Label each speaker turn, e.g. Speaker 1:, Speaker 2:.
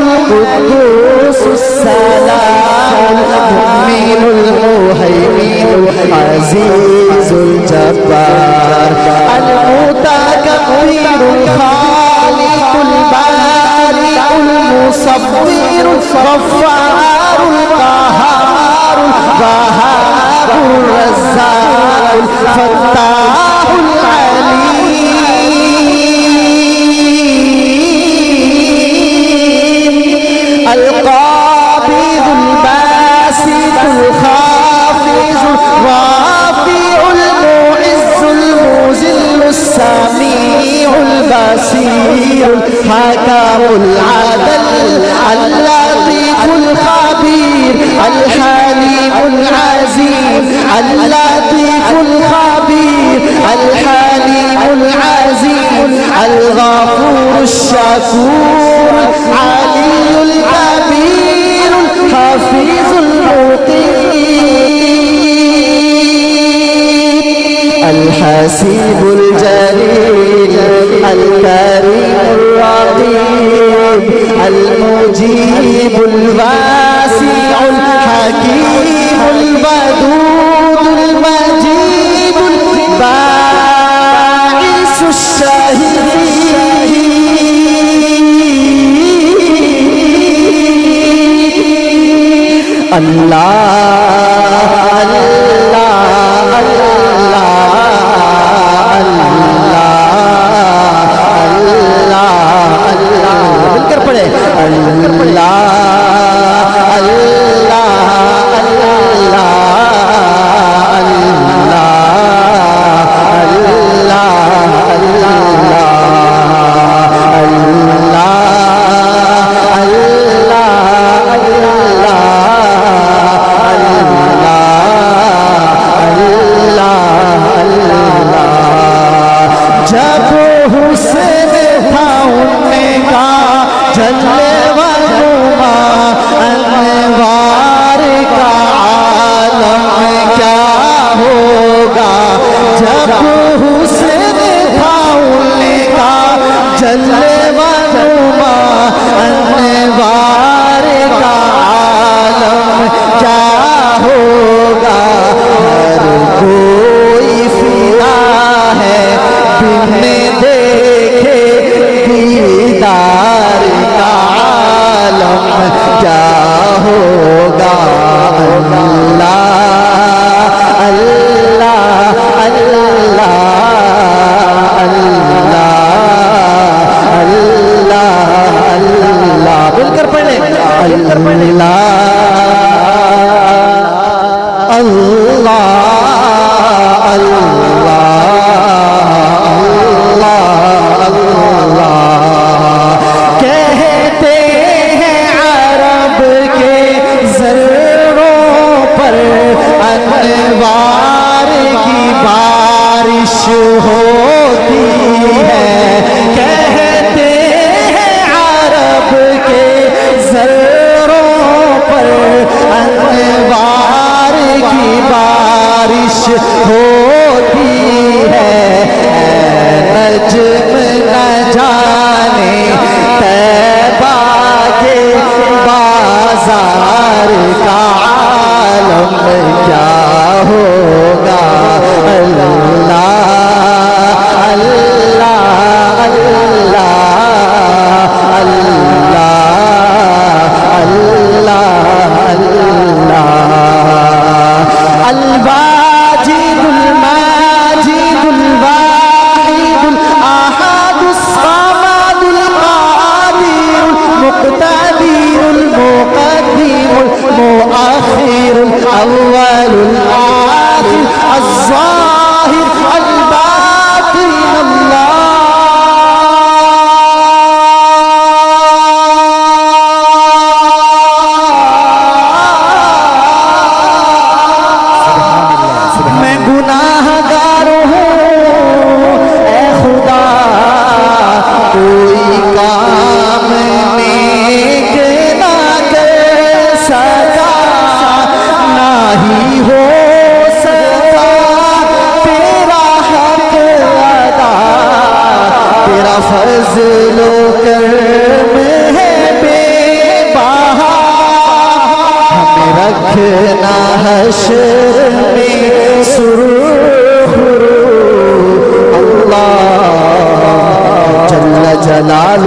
Speaker 1: القدوس السلام المؤمن المهيمن العزيز الجبار المتكبر الخالق البارئ المصور الغفار القهار الوهاب الرزاق الفتاح العليم القابض الباسط الخافض الرافع المعز المذل السميع البصير الحكم العدل اللطيف الخبير الحليم العزيز اللطيف الخبير الحليم العزيز الغفور الشكور العلي الكبير الحفيظ المقيم الحسيب الجليل الكريم الرقيب المجيب الواسع الحكيم الودود المجيد الباعث الشهيد اللہ اللہ اللہ اللہ مل کر پڑھے اللہ اللہ حشر میں سرخرو اللہ جل جلالہ